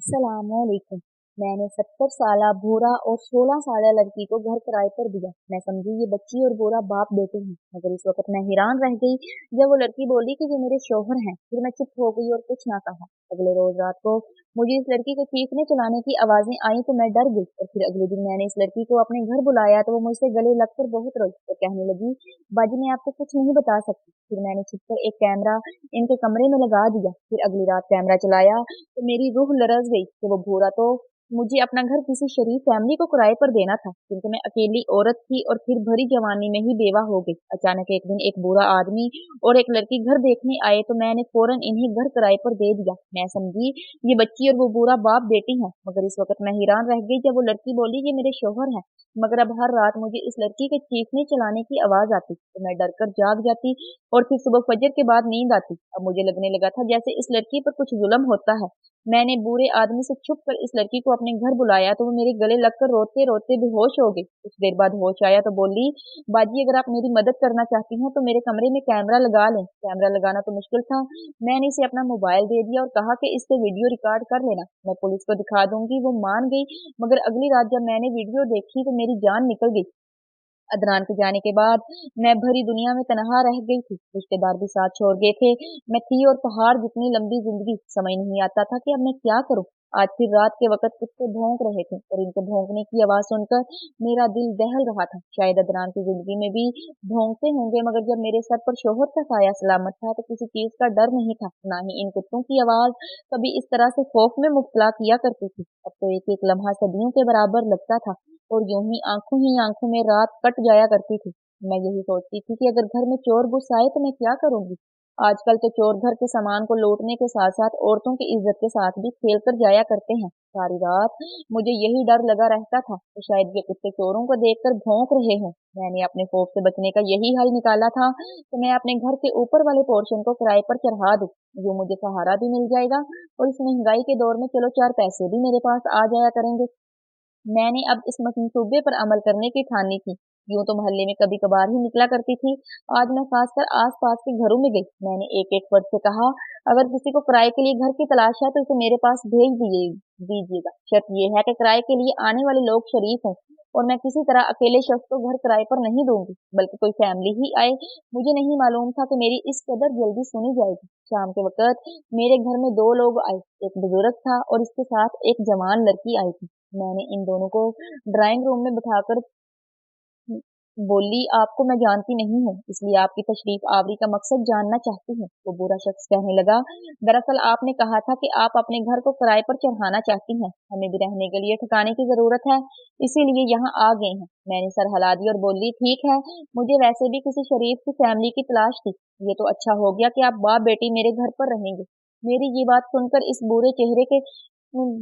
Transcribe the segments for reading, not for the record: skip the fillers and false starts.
अस्सलामुअलैकुम। मैंने 70 साला भूरा और 16 साला लड़की को घर किराए पर दिया। मैं समझी ये बच्ची और भूरा बाप बेटे हैं, मगर इस वक्त मैं हैरान रह गई जब वो लड़की बोली कि ये मेरे शौहर हैं। फिर मैं चुप हो गई और कुछ ना कहा। अगले रोज रात को मुझे इस लड़की के चीखने चिल्लाने की आवाजें आई तो मैं डर गई, और फिर अगले दिन मैंने इस लड़की को अपने घर बुलाया तो वो मुझसे गले लगकर बहुत रोई और कहने लगी, बाजी मैं आपको कुछ नहीं बता सकती। फिर मैंने छुपकर एक कैमरा इनके कमरे में लगा दिया। फिर अगली रात कैमरा चलाया तो मेरी रूह लरज़ गई कि वो भूरा तो मुझे अपना घर किसी शरीफ फैमिली को किराए पर देना था, क्योंकि मैं अकेली औरत थी और फिर भरी जवानी में ही बेवा हो गई। अचानक एक दिन एक बुरा आदमी और एक लड़की घर देखने आए तो मैंने फौरन इन्हें घर किराए पर दे दिया। मैं समझी ये बच्ची और वो बुरा बाप बेटी है, मगर इस वक्त मैं हैरान रह गई जब वो लड़की बोली ये मेरे शौहर हैं। मगर अब हर रात मुझे इस लड़की के चीखने चलाने की आवाज आती तो मैं डरकर जाग जाती, और फिर सुबह फजर के बाद नींद आती। अब मुझे लगने लगा था जैसे इस लड़की पर कुछ जुल्म होता है। मैंने बूढ़े आदमी से छुप कर इस लड़की को अपने घर बुलाया तो वो मेरे गले लगकर रोते रोते बेहोश हो गई। कुछ देर बाद होश आया तो बोली, बाजी अगर आप मेरी मदद करना चाहती हैं तो मेरे कमरे में कैमरा लगा लें। कैमरा लगाना तो मुश्किल था। मैंने इसे अपना मोबाइल दे दिया और कहा कि इससे वीडियो रिकॉर्ड कर लेना, मैं पुलिस को दिखा दूंगी। वो मान गई, मगर अगली रात जब मैंने वीडियो देखी तो मेरी जान निकल गई। अदनान के जाने के बाद मैं भरी दुनिया में तनहा रह गई थी। रिश्तेदार भी साथ छोड़ गए थे। मैं थी और पहाड़ जितनी लंबी जिंदगी। समझ नहीं आता था कि अब मैं क्या करूं। आज फिर रात के वक्त कुत्ते भौंक रहे थे और इनके भौंकने की आवाज सुनकर मेरा दिल दहल रहा था। शायद अदनान की जिंदगी में भी भौंकते होंगे, मगर जब मेरे सर पर शोहर का साया सलामत था तो किसी चीज का डर नहीं था। ना ही इन कुत्तों की आवाज कभी इस तरह से खौफ में मुब्तला किया करती थी। अब तो एक एक लम्हा सदियों के बराबर लगता था, और यूं ही आंखों में रात कट जाया करती थी। मैं यही सोचती थी कि अगर घर में चोर घुस आए तो मैं क्या करूंगी। आजकल तो चोर घर के सामान को लूटने के साथ साथ औरतों की इज्जत के साथ भी खेल कर जाया करते हैं। सारी रात मुझे यही डर लगा रहता था कि शायद ये कुत्ते चोरों को देखकर भौंक रहे हों। मैंने अपने खौफ से बचने का यही हल निकाला था कि मैं अपने घर के ऊपर वाले पोर्शन को किराए पर चढ़ा दूं। यूं मुझे सहारा भी मिल जाएगा, और इस महंगाई के दौर में चलो चार पैसे भी मेरे पास आ जाया करेंगे। मैंने अब इस मंसूबे पर अमल करने की ठानी थी। यूं तो मोहल्ले में कभी कभार ही निकला करती थी। आज मैं खासकर आस-पास के घरों में गई। मैंने एक-एक फर्द से कहा, अगर किसी को किराए के लिए घर की तलाश है तो उसे मेरे पास भेज दीजिएगा। शर्त ये है कि किराए के लिए आने वाले लोग शरीफ हों, और मैं किसी तरह अकेले शख्स को घर किराए पर नहीं दूंगी, बल्कि कोई फैमिली ही आए। मुझे नहीं मालूम था कि मेरी इस कदर जल्दी सुनी जाएगी। शाम के वक्त मेरे घर में दो लोग आए। एक बुजुर्ग था और इसके साथ एक जवान लड़की आई थी। मैंने इन दोनों को ड्राइंग रूम में बिठाकर बोली, आपको मैं जानती नहीं हूँ, इसलिए आपकी तशरीफ आवरी का मकसद जानना चाहती हूँ। वो बुरा शख्स कहने लगा, दरअसल आपने कहा था कि आप अपने घर को किराए पर चढ़ाना चाहती हैं। हमें भी रहने के लिए ठिकाने की जरूरत है, इसीलिए यहाँ आ गए हैं। मैंने सर हिला दी और बोली, ठीक है, मुझे वैसे भी किसी शरीफ की फैमिली की तलाश थी। ये तो अच्छा हो गया कि आप बाप बेटी मेरे घर पर रहेंगे। मेरी ये बात सुनकर इस बुरे चेहरे के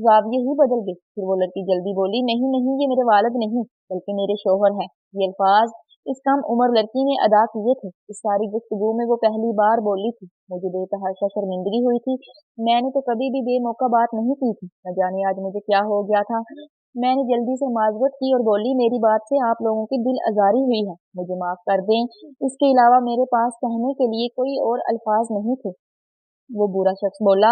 जाविये ही बदल गए। फिर वो लड़की जल्दी बोली, नहीं नहीं, ये मेरे वालिद नहीं, बल्कि मेरे शौहर हैं। ये अल्फाज इस कम उम्र लड़की ने अदा किए थे। इस सारी गुफ्तगू में वो पहली बार बोली थी। मुझे बेतहाशा शर्मिंदगी हुई थी। मैंने तो कभी भी बेमौका बात नहीं की थी। न जाने आज मुझे क्या हो गया था। मैंने जल्दी से माजरत की और बोली, मेरी बात से आप लोगों की दिल आजारी हुई है, मुझे माफ कर दें। इसके अलावा मेरे पास कहने के लिए कोई और अल्फाज नहीं थे। वो बुरा शख्स बोला,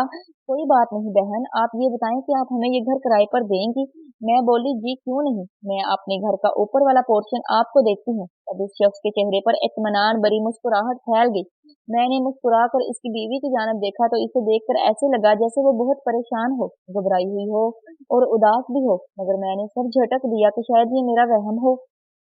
कोई बात नहीं बहन, आप ये बताएं कि आप हमें ये घर किराए पर देंगी। मैं बोली, जी क्यों नहीं, मैं अपने घर का ऊपर वाला पोर्शन आपको देती हूँ। तब इस शख्स के चेहरे पर इत्मीनान भरी मुस्कुराहट फैल गई। मैंने मुस्कुरा कर इसकी बीवी की जानब देखा तो इसे देखकर ऐसे लगा जैसे वो बहुत परेशान हो, घबराई हुई हो और उदास भी हो, मगर मैंने सर झटक दिया कि शायद ये मेरा वहम हो।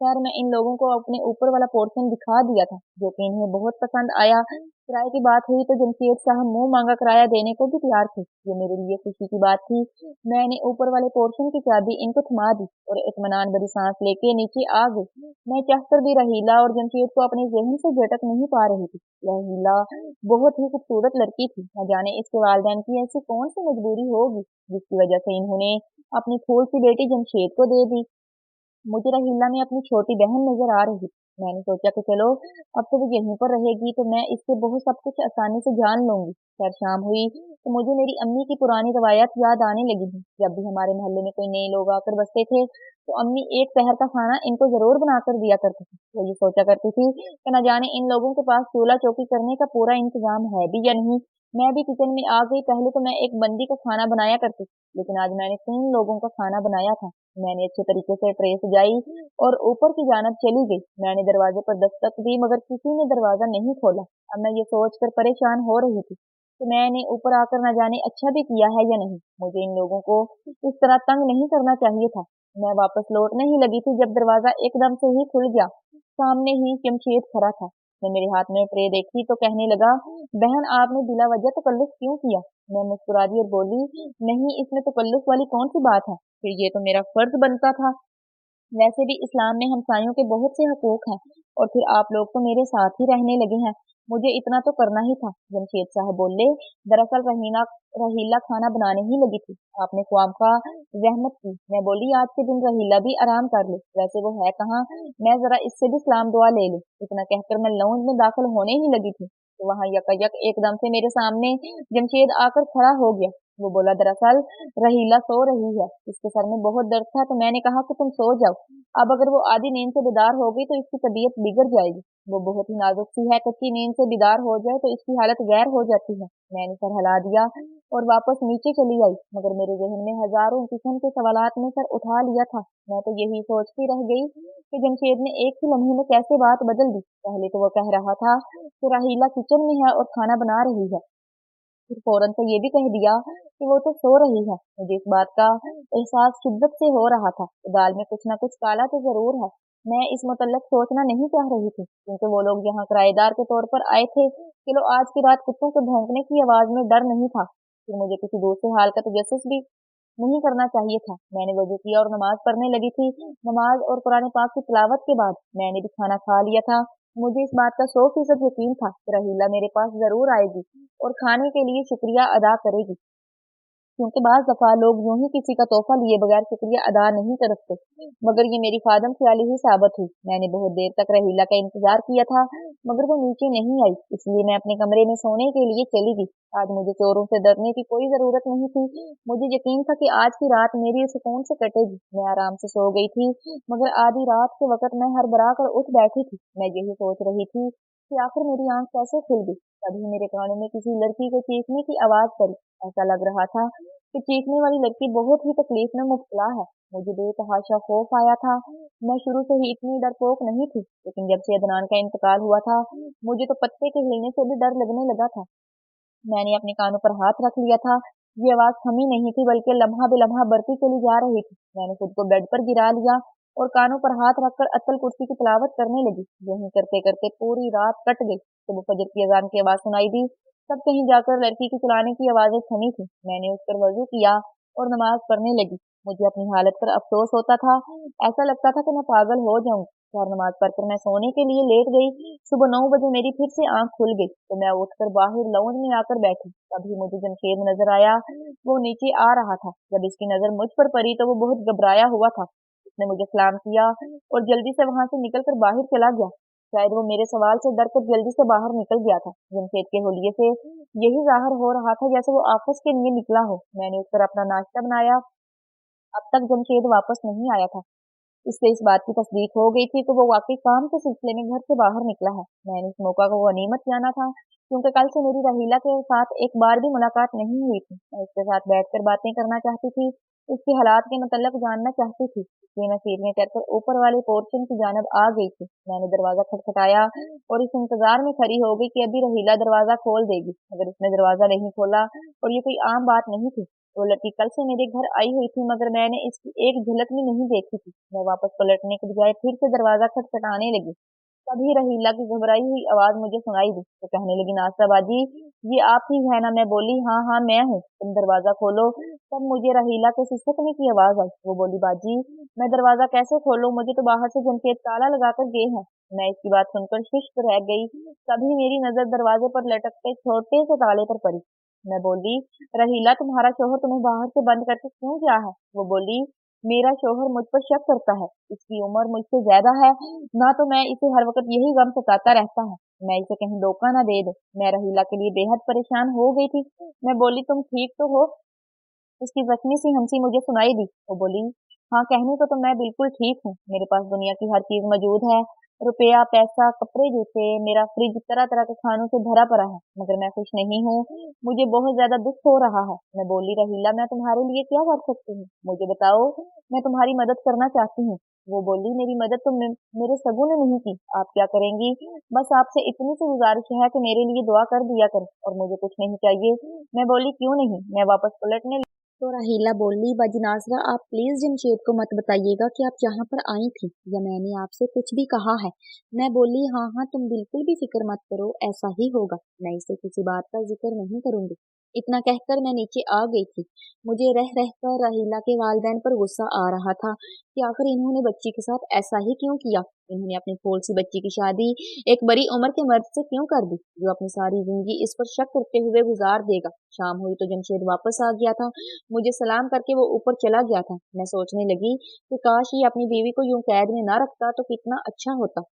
खैर मैं इन लोगों को अपने ऊपर वाला पोर्शन दिखा दिया था, जो कि इन्हें बहुत पसंद आया। किराए की बात हुई तो जमशेद साहब मुंह मांगा किराया देने को भी तैयार थे। ये मेरे लिए खुशी की बात थी। मैंने ऊपर वाले पोर्शन की चाबी इनको थमा दी और इत्मीनान भरी सांस लेके नीचे आ गई। मैं चाहकर भी रहीला और जमशेद को अपने जहन से झटक नहीं पा रही थी। रहीला बहुत ही खूबसूरत लड़की थी। न जाने इसके वालिदैन की ऐसी कौन सी मजबूरी होगी जिसकी वजह से इन्होंने अपनी फूल सी बेटी जमशेद को दे दी। मुझे रहीला में अपनी छोटी बहन नजर आ रही थी। मैंने सोचा कि चलो अब तो वो यहीं पर रहेगी तो मैं इससे बहुत सब कुछ आसानी से जान लूंगी। खैर शाम हुई तो मुझे मेरी अम्मी की पुरानी रवायत याद आने लगी थी। जब भी हमारे मोहल्ले में कोई नए लोग आकर बसते थे तो अम्मी एक पहर का खाना इनको जरूर बनाकर दिया करती थी। वो ये सोचा करती थी कि न जाने इन लोगों के पास चूल्हा चौकी करने का पूरा इंतजाम है भी या नहीं। मैं भी किचन में आ गई। पहले तो मैं एक बंदी का खाना बनाया करती थी, लेकिन आज मैंने 3 लोगों का खाना बनाया था। मैंने अच्छे तरीके से ट्रे सजाई और ऊपर की जानिब चली गई। मैंने दरवाजे पर दस्तक दी मगर किसी ने दरवाजा नहीं खोला। अब मैं ये सोचकर परेशान हो रही थी कि मैंने ऊपर आकर न जाने अच्छा भी किया है या नहीं। मुझे इन लोगों को इस तरह तंग नहीं करना चाहिए था। मैं वापस लौटने ही लगी थी जब दरवाजा एकदम से ही खुल गया। सामने ही जमशेद खड़ा था। उसने मेरे हाथ में ट्रे देखी तो कहने लगा, बहन आपने बिला वजह तकल्लुफ क्यों किया? मैं मुस्कुरा दी और बोली, नहीं इसमें तकल्लुफ वाली कौन सी बात है, फिर ये तो मेरा फर्ज बनता था। वैसे भी इस्लाम में हमसायों के बहुत से हकूक हैं और फिर आप लोग तो मेरे साथ ही रहने लगे हैं। मुझे इतना तो करना ही था। जमशेद साहब बोले, दरअसल रहीला खाना बनाने ही लगी थी, आपने ख्वामखा जहमत की। मैं बोली, आज के दिन रहीला भी आराम कर ले, वैसे वो है कहाँ, मैं जरा इससे भी सलाम दुआ ले लूं। इतना कहकर मैं लाउंज में दाखिल होने ही लगी थी तो वहां यकायक एकदम से मेरे सामने जमशेद आकर खड़ा हो गया। वो बोला, दरअसल रहीला सो रही है, इसके सर में बहुत दर्द था तो मैंने कहा कि तुम सो जाओ। अब अगर वो आधी नींद से बेदार हो गई तो इसकी तबीयत बिगड़ जाएगी। वो बहुत ही नाजुक सी है, कच्ची नींद से बेदार हो जाए तो इसकी हालत गैर हो जाती है। मैंने सर हिला दिया और वापस नीचे चली आई, मगर मेरे जहन में हजारों किस्म के सवालात में सर उठा लिया था। मैं तो यही सोचती रह गई कि जमशेद ने एक ही लम्हे में कैसे बात बदल दी। पहले तो वो कह रहा था कि राहीला किचन में है और खाना बना रही है, फिर फौरन से ये भी कह दिया कि वो तो सो रही है। मुझे इस बात का एहसास शिद्दत से हो रहा था कि दाल में कुछ ना कुछ काला तो जरूर है। मैं इस मुतल्लिक सोचना नहीं चाह रही थी क्योंकि वो लोग यहाँ किराएदार के तौर पर आए थे। चलो आज की रात कुत्तों के भौंकने की आवाज में डर नहीं था, फिर मुझे किसी दूसरे हाल का तजस्सुस भी नहीं करना चाहिए था। मैंने वजू किया और नमाज पढ़ने लगी थी। नमाज और कुरान पाक की तिलावत के बाद मैंने भी खाना खा लिया था। मुझे इस बात का 100% यकीन था कि रहीला मेरे पास जरूर आएगी और खाने के लिए शुक्रिया अदा करेगी, क्योंकि बाज़ दफ़ा लोग यूँ ही किसी का तोहफ़ा लिए बगैर शुक्रिया अदा नहीं करते। मगर ये मेरी ख़ादम ख़याली ही साबित हुई। मैंने बहुत देर तक रहीला का इंतज़ार किया था, मगर वो नीचे नहीं आई, इसलिए मैं अपने कमरे में सोने के लिए चली गई। आज मुझे चोरों से डरने की कोई ज़रूरत नहीं थी। मुझे यकीन था कि आज की रात मेरी सुकून से कटेगी। मैं आराम से सो गई थी, मगर आधी रात के वक़्त मैं हड़बड़ा कर उठ बैठी थी। मैं यही सोच रही थी कि आखिर मेरी आँख कैसे खुल गई। तभी मेरे कानों में किसी लड़की के चीखने की आवाज़ पड़ी। ऐसा लग रहा था कि चीखने वाली लड़की बहुत ही तकलीफ में मुब्तला है। मुझे बेतहाशा खौफ आया था। मैं शुरू से ही इतनी डरपोक नहीं थी, लेकिन जब से अदनान का इंतकाल हुआ था, मुझे तो पत्ते के हिलने से भी डर लगने लगा था। मैंने अपने कानों पर हाथ रख लिया था। ये आवाज़ थमी नहीं थी बल्कि लम्हा बेलम्हा बढ़ती चली जा रही थी। मैंने खुद को बेड पर गिरा लिया और कानों पर हाथ रखकर अत्तल कुर्सी की तिलावत करने लगी। यूं करते करते पूरी रात कट गई। सुबह फजर की अजान की आवाज़ सुनाई दी। तब कहीं जाकर लड़की की चलाने की आवाज़ें थमी थी। मैंने उस पर वज़ू किया और नमाज़ पढ़ने लगी। मुझे अपनी हालत पर अफ़सोस होता था। ऐसा लगता था कि मैं पागल हो जाऊँगी। और नमाज़ पढ़कर मैं सोने के लिए लेट गई। सुबह 9 बजे मेरी फिर से आँख खुल गई, तो मैं उठकर बाहर लाउंज में आकर बैठी। तभी मुझे जमशेद नज़र आया। वो नीचे आ रहा था। जब इसकी नज़र मुझ पर पड़ी तो वो बहुत घबराया हुआ था। उसने मुझे सलाम किया और जल्दी से वहाँ से निकलकर बाहर चला गया। शायद वो मेरे सवाल से डरकर जल्दी से बाहर निकल गया था। जमशेद के हुलिये से यही ज़ाहिर हो रहा था जैसे वो ऑफिस के लिए निकला हो। मैंने उस पर अपना नाश्ता बनाया। अब तक जमशेद वापस नहीं आया था। इससे इस बात की तस्दीक हो गई थी कि वो वाकई काम के सिलसिले में घर से बाहर निकला है। मैंने इस मौका को गनीमत जाना था, क्योंकि कल से मेरी रहीला के साथ एक बार भी मुलाकात नहीं हुई थी। मैं उसके साथ बैठकर बातें करना चाहती थी, उसके हालात के मतलब जानना चाहती थी। इसलिए मैं सीढ़ियाँ चढ़कर ऊपर वाले पोर्शन की जानब आ गई थी। मैंने दरवाज़ा खटखटाया और इस इंतजार में खड़ी हो गई कि अभी रहीला दरवाज़ा खोल देगी, मगर उसने दरवाज़ा नहीं खोला। और ये कोई आम बात नहीं थी। वो लड़की कल से मेरे घर आई हुई थी, मगर मैंने इसकी एक झलक भी नहीं देखी थी। मैं वापस पलटने के बजाय फिर से दरवाजा खटखटाने लगी। तभी रहीला की घबराई हुई आवाज मुझे सुनाई दी। तो कहने लगी, नाश्ता बाजी, ये आप ही है ना? मैं बोली, हाँ हाँ मैं हूँ, तुम दरवाजा खोलो। तब मुझे रहीला के सिसकने की आवाज आई। वो बोली, बाजी मैं दरवाजा कैसे खोलूं, मुझे तो बाहर से जमशेद ताला लगाकर गए हैं। मैं इसकी बात सुनकर शुष्क रह गई। तभी मेरी नजर दरवाजे पर लटकते छोटे से ताले पर पड़ी। मैं बोली, रहीला तुम्हारा शोहर तुम्हें बाहर से बंद करके क्यों गया है? वो बोली, मेरा शौहर मुझ पर शक करता है, इसकी उम्र मुझसे ज्यादा है, ना तो मैं इसे हर वक्त यही गम सताता रहता है, मैं इसे कहीं धोखा ना दे दूं। मैं रहीला के लिए बेहद परेशान हो गई थी। मैं बोली, तुम ठीक तो हो? उसकी जख्मी सी हंसी मुझे सुनाई दी। वो बोली, हाँ, कहने को तो मैं बिल्कुल ठीक हूँ। मेरे पास दुनिया की हर चीज मौजूद है, रुपया, पैसा, कपड़े, जूते, मेरा फ्रिज तरह तरह के खानों से भरा पड़ा है, मगर मैं खुश नहीं हूँ। मुझे बहुत ज्यादा दुख हो रहा है। मैं बोली, रहीला, मैं तुम्हारे लिए क्या कर सकती हूँ? मुझे बताओ, मैं तुम्हारी मदद करना चाहती हूँ। वो बोली, मेरी मदद तो मेरे सगों ने नहीं की, आप क्या करेंगी? बस आपसे इतनी सी गुजारिश है कि मेरे लिए दुआ कर दिया करें, और मुझे कुछ नहीं चाहिए। मैं बोली, क्यों नहीं? मैं वापस पलटने तो राहीला बोली, बाजी नाज़रा, आप प्लीज जमशेद को मत बताइएगा कि आप यहाँ पर आई थी या मैंने आपसे कुछ भी कहा है। मैं बोली, हाँ हाँ, तुम बिल्कुल भी फिक्र मत करो, ऐसा ही होगा, मैं इसे किसी बात का जिक्र नहीं करूंगी। इतना कहकर मैं नीचे आ गई थी। मुझे रह रहकर राहीला के वालिदैन पर गुस्सा आ रहा था कि आखिर इन्होंने बच्ची के साथ ऐसा ही क्यों किया। इन्होंने अपनी फूल सी बच्ची की शादी एक बड़ी उम्र के मर्द से क्यों कर दी, जो अपनी सारी जिंदगी इस पर शक करते हुए गुजार देगा। शाम हुई तो जमशेद वापस आ गया था। मुझे सलाम करके वो ऊपर चला गया था। मैं सोचने लगी कि काश ये अपनी बीवी को यूं कैद में ना रखता तो कितना अच्छा होता।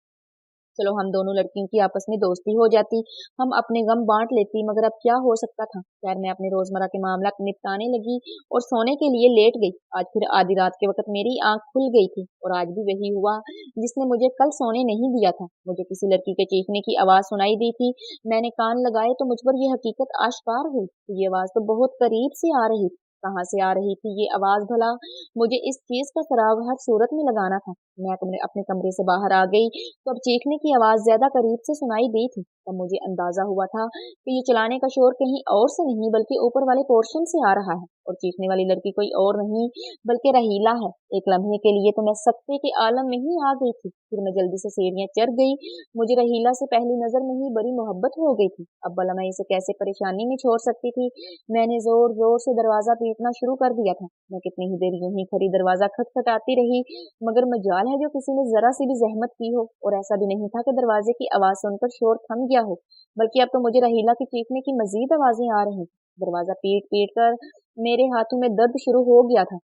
चलो, हम दोनों लड़कियों की आपस में दोस्ती हो जाती, हम अपने गम बांट लेती, मगर अब क्या हो सकता था। खैर, मैं अपने रोजमर्रा के मामला निपटाने लगी और सोने के लिए लेट गई। आज फिर आधी रात के वक्त मेरी आंख खुल गई थी, और आज भी वही हुआ जिसने मुझे कल सोने नहीं दिया था। मुझे किसी लड़की के चीखने की आवाज सुनाई दी थी। मैंने कान लगाए तो मुझ पर यह हकीकत आश्कार हुई कि ये आवाज तो बहुत करीब से आ रही थी। कहाँ से आ रही थी ये आवाज भला? मुझे इस चीज का सराग हर सूरत में लगाना था। मैं अपने कमरे से बाहर आ गई तो अब चीखने की आवाज ज्यादा करीब से सुनाई दी थी। तब मुझे अंदाजा हुआ था कि ये चलाने का शोर कहीं और से नहीं बल्कि ऊपर वाले पोर्शन से आ रहा है, और चीखने वाली लड़की कोई और नहीं बल्कि रहीला है। एक लम्हे के लिए तो मैं सख्ते के आलम में ही आ गई थी। फिर मैं जल्दी से सीढ़ियां चढ़ गई। मुझे रहीला से पहली नजर में ही बड़ी मोहब्बत हो गई थी। अब भला मैं इसे कैसे परेशानी में छोड़ सकती थी। मैंने जोर जोर से दरवाजा पीटना शुरू कर दिया था। मैं कितनी ही देर यूं ही खड़ी दरवाजा खटखटाती रही, मगर मजाल है जो किसी ने जरा सी भी जहमत की हो। और ऐसा भी नहीं था कि दरवाजे की आवाज सुनकर शोर थम गया हो, बल्कि अब तो मुझे रहीला की चीखने की मजीद आवाजें आ रही थी। दरवाजा पीट पीट कर मेरे हाथों में दर्द शुरू हो गया था,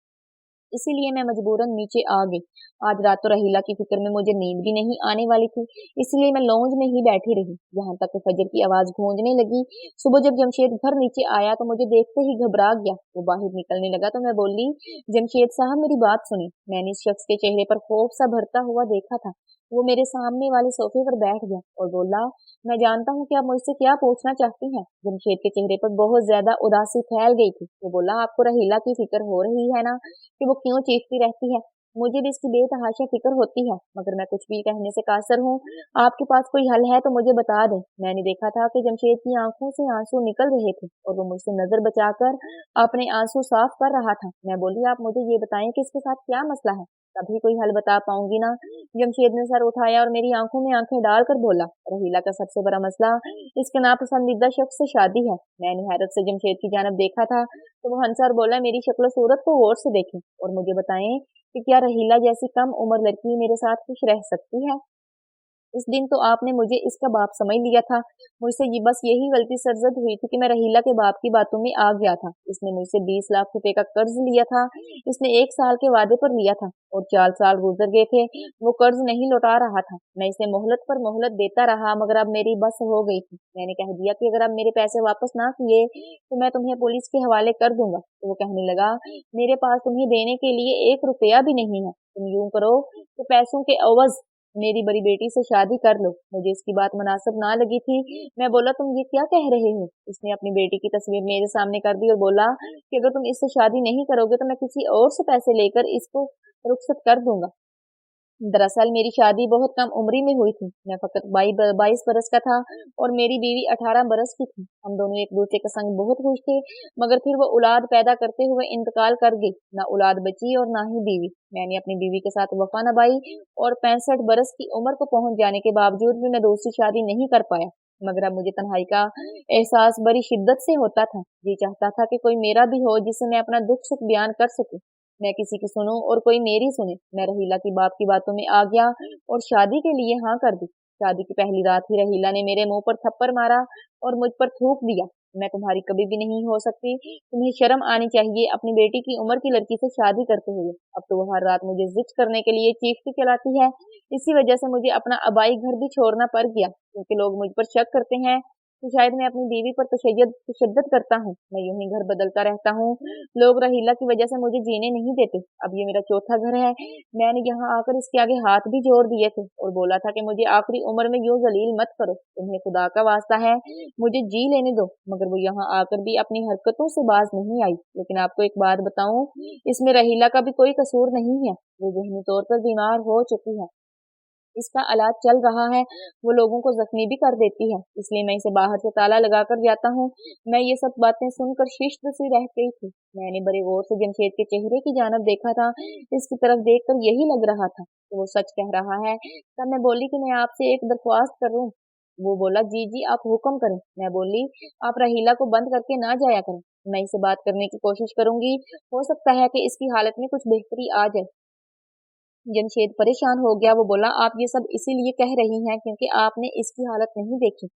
इसीलिए मैं मजबूरन नीचे आ गई। आज रात तो रहीला की फिक्र में मुझे नींद भी नहीं आने वाली थी, इसलिए मैं लॉन्ज में ही बैठी रही, यहाँ तक कि फजर की आवाज गूंजने लगी। सुबह जब जमशेद घर नीचे आया तो मुझे देखते ही घबरा गया। वो बाहर निकलने लगा तो मैं बोली, जमशेद साहब, मेरी बात सुनी। मैंने इस शख्स के चेहरे पर खौफ सा भरता हुआ देखा था। वो मेरे सामने वाले सोफे पर बैठ गया और बोला, मैं जानता हूँ कि आप मुझसे क्या पूछना चाहती हैं। जमशेद के चेहरे पर बहुत ज्यादा उदासी फैल गई थी। वो बोला, आपको रहीला की फिक्र हो रही है ना, कि वो क्यों चीखती रहती है? मुझे भी इसकी बेतहाशा फिक्र होती है, मगर मैं कुछ भी कहने से कासर हूँ। आपके पास कोई हल है तो मुझे बता दें। मैंने देखा था कि जमशेद की आंखों से आंसू निकल रहे थे और वो मुझसे नजर बचाकर अपने आंसू साफ कर रहा था। मैं बोली, आप मुझे ये बताएं कि इसके साथ क्या मसला है, तभी कोई हल बता पाऊंगी ना। जमशेद ने सर उठाया और मेरी आंखों में आंखें डालकर बोला, रहीला का सबसे बड़ा मसला इसके नापसंदीदा शख्स से शादी है। मैंने हैरत से जमशेद की जानब देखा था तो वो हंसा और बोला, मेरी शक्ल सूरत को गौर से देखें और मुझे बताएं कि क्या रहीला जैसी कम उम्र लड़की मेरे साथ खुश रह सकती है। इस दिन तो आपने मुझे इसका बाप समझ लिया था। मुझसे ये बस यही गलती सरजद हुई थी कि मैं रहीला के बाप की बातों में आ गया था। इसने मुझसे 20 लाख रुपए का कर्ज लिया था। इसने 1 साल के वादे पर लिया था और 4 साल गुजर गए थे। वो कर्ज नहीं लौटा रहा था। मैं इसे मोहलत पर मोहलत देता रहा, मगर अब मेरी बस हो गई थी। मैंने कह दिया कि अगर आप मेरे पैसे वापस ना किए तो मैं तुम्हें पुलिस के हवाले कर दूंगा। तो वो कहने लगा, मेरे पास तुम्हें देने के लिए 1 रुपया भी नहीं है। तुम यूं करो कि पैसों के अवज मेरी बड़ी बेटी से शादी कर लो। मुझे इसकी बात मुनासिब ना लगी थी। मैं बोला, तुम ये क्या कह रहे हो? इसने अपनी बेटी की तस्वीर मेरे सामने कर दी और बोला कि अगर तुम इससे शादी नहीं करोगे तो मैं किसी और से पैसे लेकर इसको रुखसत कर दूंगा। दरअसल मेरी शादी बहुत कम उम्री में हुई थी। मैं फकत 22 बरस का था और मेरी बीवी 18 बरस की थी। हम दोनों एक दूसरे के संग बहुत खुश थे, मगर फिर वो औलाद पैदा करते हुए इंतकाल कर गई। ना औलाद बची और ना ही बीवी। मैंने अपनी बीवी के साथ वफा निभाई और 65 बरस की उम्र को पहुंच जाने के बावजूद भी मैं दूसरी शादी नहीं कर पाया। मगर अब मुझे तन्हाई का एहसास बड़ी शिद्दत से होता था। जी चाहता था कि कोई मेरा भी हो जिससे मैं अपना दुख सुख बयान कर सकूं। मैं किसी की सुनूं और कोई मेरी सुने। मैं रहीला की बाप की बातों में आ गया और शादी के लिए हाँ कर दी। शादी की पहली रात ही रहीला ने मेरे मुंह पर थप्पड़ मारा और मुझ पर थूक दिया। मैं तुम्हारी कभी भी नहीं हो सकती। तुम्हें शर्म आनी चाहिए अपनी बेटी की उम्र की लड़की से शादी करते हुए। अब तो वो हर रात मुझे जिद करने के लिए चीखती चलाती है। इसी वजह से मुझे अपना आबाई घर भी छोड़ना पड़ गया, क्योंकि लोग मुझ पर शक करते हैं तो शायद मैं अपनी बीवी पर तशद्दुद करता हूँ। मैं यूं ही घर बदलता रहता हूँ। लोग रहीला की वजह से मुझे जीने नहीं देते। अब ये मेरा चौथा घर है। मैंने यहाँ आकर इसके आगे हाथ भी जोड़ दिए थे और बोला था कि मुझे आखिरी उम्र में यूं जलील मत करो, तुम्हें खुदा का वास्ता है, मुझे जी लेने दो। मगर वो यहाँ आकर भी अपनी हरकतों से बाज नहीं आई। लेकिन आपको एक बात बताऊं, इसमें रहीला का भी कोई कसूर नहीं है। वो ज़हनी तौर पर बीमार हो चुकी है। इसका इलाज चल रहा है। वो लोगों को जख्मी भी कर देती है, इसलिए मैं इसे बाहर से ताला लगाकर जाता हूँ। मैं ये सब बातें सुनकर शिश्त सी रह गई थी। मैंने बड़े गौर से जमशेद के चेहरे की जानब देखा था। इसकी तरफ देखकर यही लग रहा था कि वो सच कह रहा है। तब मैं बोली कि मैं आपसे एक दरख्वास्त करूँ। वो बोला, जी जी आप हुक्म करें। मैं बोली, आप रहीला को बंद करके ना जाया करें। मैं इसे बात करने की कोशिश करूंगी, हो सकता है कि इसकी हालत में कुछ बेहतरी आ जाए। जमशेद परेशान हो गया। वो बोला, आप ये सब इसीलिए कह रही हैं क्योंकि आपने इसकी हालत नहीं देखी।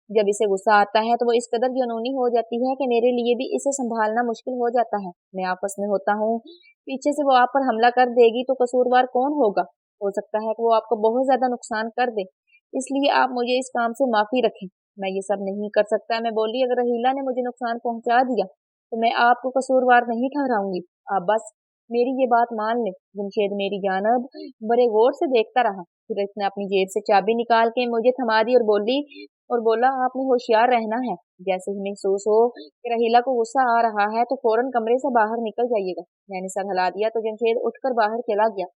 जब इसे गुस्सा आता है तो वो इस कदर जुनूनी हो जाती है कि मेरे लिए भी इसे संभालना मुश्किल हो जाता है। मैं आपस में होता हूँ, पीछे से वो आप पर हमला कर देगी तो कसूरवार कौन होगा? हो सकता है कि वो आपको बहुत ज्यादा नुकसान कर दे, इसलिए आप मुझे इस काम से माफी रखें। मैं ये सब नहीं कर सकता। मैं बोली, अगर रहीला ने मुझे नुकसान पहुंचा दिया तो मैं आपको कसूरवार नहीं ठहराऊंगी। आप बस मेरी ये बात मान ले। जमशेद मेरी जानब बड़े गौर से देखता रहा। फिर इसने अपनी जेब से चाबी निकाल के मुझे थमा दी और बोला, आपने होशियार रहना है। जैसे ही महसूस हो कि रहीला को गुस्सा आ रहा है तो फौरन कमरे से बाहर निकल जाइएगा। मैंने सर हिला दिया तो जमशेद उठकर बाहर चला गया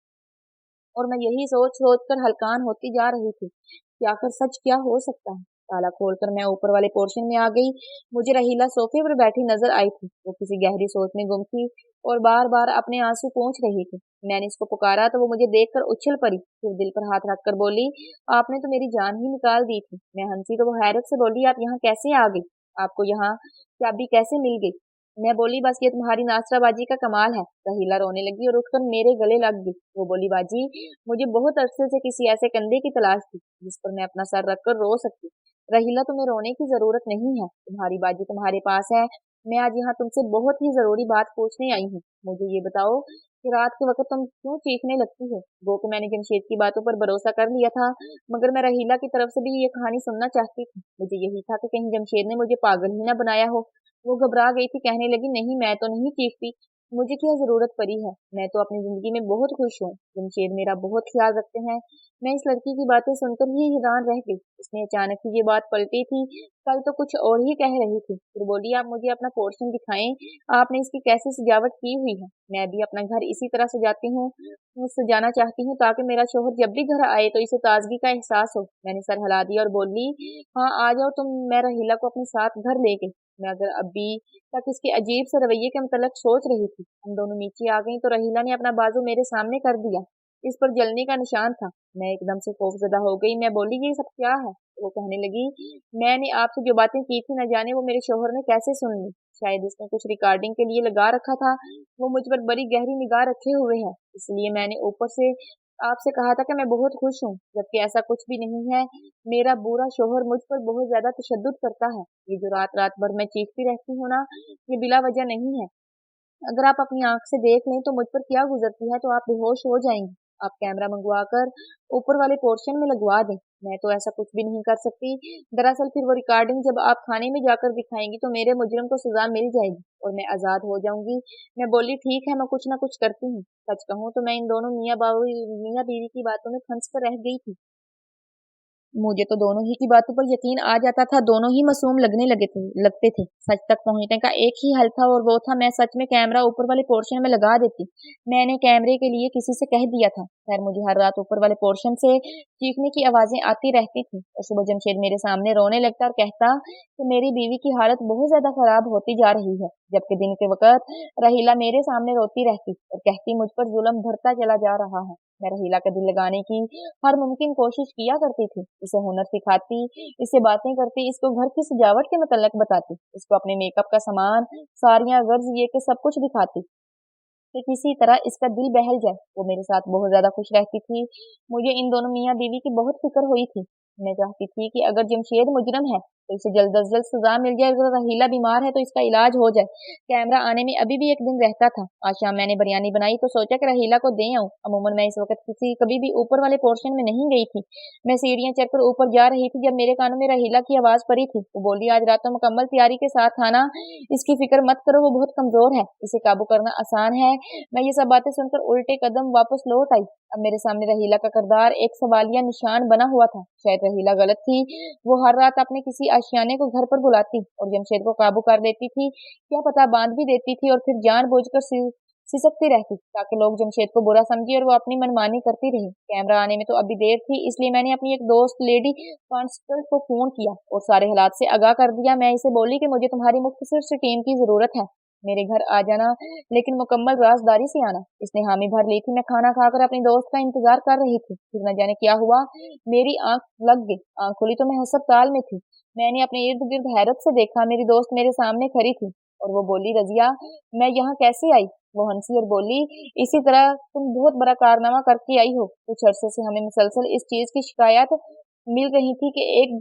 और मैं यही सोच सोच कर हलकान होती जा रही थी कि आखिर सच क्या हो सकता है। ताला खोलकर मैं ऊपर वाले पोर्शन में आ गई। मुझे रहीला सोफे पर बैठी नजर आई थी। वो किसी गहरी सोच में गुम थी और बार बार अपने आंसू पोंछ रही थी। मैंने इसको पुकारा तो वो मुझे देखकर उछल पड़ी। फिर दिल पर हाथ रखकर बोली, आपने तो मेरी जान ही निकाल दी थी। मैं हंसी तो वो हैरत से बोली, आप यहाँ कैसे आ गई? आपको यहाँ चाबी कैसे मिल गई? मैं बोली, बस ये तुम्हारी नासराबाजी का कमाल है। रहीला रोने लगी और उठकर मेरे गले लग गई। वो बोली, बाजी मुझे बहुत अरसे से किसी ऐसे कंधे की तलाश थी जिस पर मैं अपना सर रखकर रो सकती। रहीला, तुम्हें रोने की जरूरत नहीं है, तुम्हारी बाजी तुम्हारे पास है। मैं आज यहाँ तुमसे बहुत ही जरूरी बात पूछने आई हूँ। मुझे ये बताओ कि रात के वक्त तुम क्यों चीखने लगती हो? वो कि मैंने जमशेद की बातों पर भरोसा कर लिया था, मगर मैं रहीला की तरफ से भी ये कहानी सुनना चाहती थी। मुझे यही था कि कहीं जमशेद ने मुझे पागल ही ना बनाया हो। वो घबरा गई थी, कहने लगी, नहीं मैं तो नहीं चीखती, मुझे क्या जरूरत पड़ी है, मैं तो अपनी जिंदगी में बहुत खुश हूँ। जमशेद मेरा बहुत ख्याल रखते हैं। मैं इस लड़की की बातें सुनकर ही हैरान रह गई। उसने अचानक ही ये बात पलटी थी। कल तो कुछ और ही कह रही थी, फिर बोली, आप मुझे अपना पोर्शन दिखाएं, आपने इसकी कैसी सजावट की हुई है? मैं भी अपना घर इसी तरह सजाती हूँ, सजाना चाहती हूँ ताकि मेरा शोहर जब भी घर आए तो इसे ताजगी का एहसास हो। मैंने सर हिला दिया और बोली, हाँ आ जाओ तुम। मैं रहीला को अपने साथ घर ले गई। मैं अगर अभी तक इसके अजीब से रवैये के मतलब सोच रही थी। हम दोनों नीचे आ गई तो रहीला ने अपना बाजू मेरे सामने कर दिया। इस पर जलने का निशान था। मैं एकदम से खौफजदा हो गई। मैं बोली, ये सब क्या है? वो कहने लगी, मैंने आपसे जो बातें की थी न जाने वो मेरे शोहर ने कैसे सुन ली। शायद इसने कुछ रिकॉर्डिंग के लिए लगा रखा था। वो मुझ पर बड़ी गहरी निगाह रखे हुए है, इसलिए मैंने ऊपर से आपसे कहा था कि मैं बहुत खुश हूँ, जबकि ऐसा कुछ भी नहीं है। मेरा बुरा शोहर मुझ पर बहुत ज्यादा तशद्दुद करता है। ये जो रात रात भर मैं चीखती रहती हूँ ना, ये बिला वजह नहीं है। अगर आप अपनी आंख से देख लें तो मुझ पर क्या गुजरती है तो आप बेहोश हो जाएंगे। आप कैमरा मंगवा कर ऊपर वाले पोर्शन में लगवा दें। मैं तो ऐसा कुछ भी नहीं कर सकती। दरअसल फिर वो रिकॉर्डिंग जब आप थाने में जाकर दिखाएंगी तो मेरे मुजरिम को सजा मिल जाएगी और मैं आजाद हो जाऊंगी। मैं बोली, ठीक है, मैं कुछ ना कुछ करती हूँ। सच कहूँ तो मैं इन दोनों मियाँ बीवी की बातों में फंस कर रह गई थी। मुझे तो दोनों ही की बातों पर यकीन आ जाता था। दोनों ही मासूम लगते थे। सच तक पहुंचने का एक ही हल था और वो था मैं सच में कैमरा ऊपर वाले पोर्शन में लगा देती। मैंने कैमरे के लिए किसी से कह दिया था। खैर मुझे हर रात ऊपर वाले पोर्शन से चीखने की आवाजें आती रहती थी और सुबह जमशेद मेरे सामने रोने लगता और कहता कि मेरी बीवी की हालत बहुत ज्यादा खराब होती जा रही है, जबकि दिन के वक्त रहीला मेरे सामने रोती रहती और कहती मुझ पर जुल्म बढ़ता चला जा रहा है। मैं रहीला का दिल लगाने की हर मुमकिन कोशिश किया करती थी। इसे हुनर सिखाती, इससे बातें करती, इसको घर की सजावट के मतलब बताती, इसको अपने मेकअप का सामान, साड़ियाँ, गर्ज ये के सब कुछ दिखाती कि किसी तरह इसका दिल बहल जाए। वो मेरे साथ बहुत ज्यादा खुश रहती थी। मुझे इन दोनों मियाँ बीवी की बहुत फिक्र हुई थी। मैं चाहती थी कि अगर जमशेद मुजरम है तो इसे जल्द अज जल्द सजा मिल जाए। अगर रहीला बीमार है तो इसका इलाज हो जाए। कैमरा आने में अभी भी एक दिन रहता था। आज शाम मैंने बिरयानी बनाई तो सोचा कि रहीला को दे आऊं। अमूमन मैं इस वक्त कभी भी ऊपर वाले पोर्शन में नहीं गई थी। मैं सीढ़ियां चढ़कर ऊपर जा रही थी जब मेरे कानों में रहीला की आवाज पड़ी थी। वो बोली, आज रात तो मुकम्मल तैयारी के साथ आना, इसकी फिक्र मत करो, वो बहुत कमजोर है, इसे काबू करना आसान है। मैं ये सब बातें सुनकर उल्टे कदम वापस लौट आई। अब मेरे सामने रहीला का किरदार एक सवालिया निशान बना हुआ था। शायद रहीला गलत थी। वो हर रात अपने किसी आशियाने को घर पर बुलाती और जमशेद को काबू कर लेती थी, क्या पता बांध भी देती थी और फिर जानबूझकर सिसकती रहती ताकि लोग जमशेद को बुरा समझे और वो अपनी मनमानी करती रही। कैमरा आने में तो अभी देर थी, इसलिए मैंने अपनी एक दोस्त लेडी कांस्टेबल को फोन किया और सारे हालात से आगाह कर दिया। मैं इसे बोली कि मुझे तुम्हारी मुख्तसर से टीम की जरूरत है, मेरे घर आ जाना, लेकिन मुकम्मल राजदारी से आना। इसने हामी भर ली थी। मैं खाना खाकर अपनी दोस्त का इंतजार कर रही थी। फिर न जाने क्या हुआ, मेरी आंख लग गई। आंख खुली तो मैं अस्पताल में थी। मैंने अपने इर्द गिर्द हैरत से देखा। मेरी दोस्त मेरे सामने खड़ी थी और वो बोली, रजिया, मैं यहाँ कैसे आई? वो हंसी और बोली, इसी तरह तुम बहुत बड़ा कारनामा करके आई हो। कुछ अरसे से हमें मुसलसल इस चीज की शिकायत मिल रही थी कि एक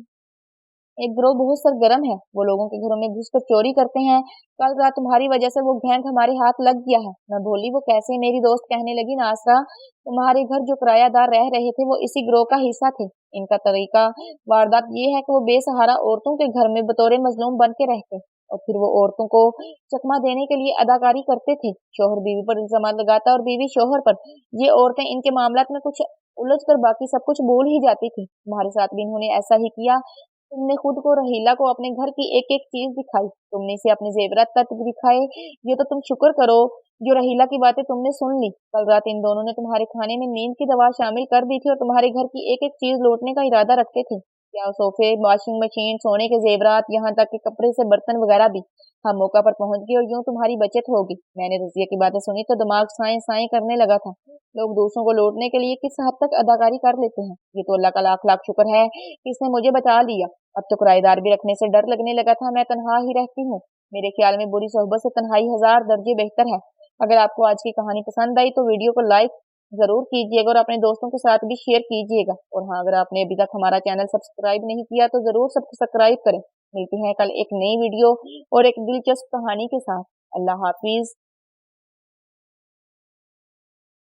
गिरोह बहुत सरगर्म है। वो लोगों के घरों में घुसकर चोरी करते हैं। कल रात तुम्हारी वजह से वो गैंग हमारे हाथ लग गया है। मैं बोली, वो कैसे? मेरी दोस्त कहने लगी, नासरा, तुम्हारे घर जो किरायादार रह रहे थे वो इसी गिरोह का हिस्सा थे। इनका तरीका वारदात ये है कि वो बेसहारा औरतों के घर में बतौर मजलूम बन के रहते और फिर वो औरतों को चकमा देने के लिए अदाकारी करते थे। शोहर बीवी पर इल्जाम लगाता और बीवी शोहर पर। ये औरतें इनके मामलात में कुछ उलझ कर बाकी सब कुछ भूल ही जाती थी। तुम्हारे साथ भी इन्होंने ऐसा ही किया। तुमने खुद को रहीला को अपने घर की एक एक चीज दिखाई। तुमने इसे अपने जेवरात तक दिखाए। ये तो तुम शुक्र करो जो रहीला की बातें तुमने सुन ली। कल रात इन दोनों ने तुम्हारे खाने में नींद की दवा शामिल कर दी थी और तुम्हारे घर की एक एक चीज लूटने का इरादा रखते थे। क्या सोफे, वॉशिंग मशीन, सोने के जेवरात, यहाँ तक कि कपड़े से बर्तन वगैरह भी। हम मौका पर पहुंच गए और यूं तुम्हारी बचत होगी। मैंने रजिया की बातें सुनी तो दिमाग साए साए करने लगा था। लोग दूसरों को लूटने के लिए किस हद तक अदाकारी कर लेते हैं। ये तो अल्लाह का लाख लाख शुक्र है कि इसने मुझे बचा लिया। अब तो किराएदार भी रखने से डर लगने लगा था। मैं तनहा ही रहती हूँ। मेरे ख्याल में बुरी सोहबत से तन्हाई 1000 दर्जे बेहतर है। अगर आपको आज की कहानी पसंद आई तो वीडियो को लाइक जरूर कीजिएगा और अपने दोस्तों के साथ भी शेयर कीजिएगा। और हाँ, अगर आपने अभी तक हमारा चैनल सब्सक्राइब नहीं किया तो जरूर सब्सक्राइब करें। मिलते हैं कल एक नई वीडियो और एक दिलचस्प कहानी के साथ। अल्लाह हाफिज।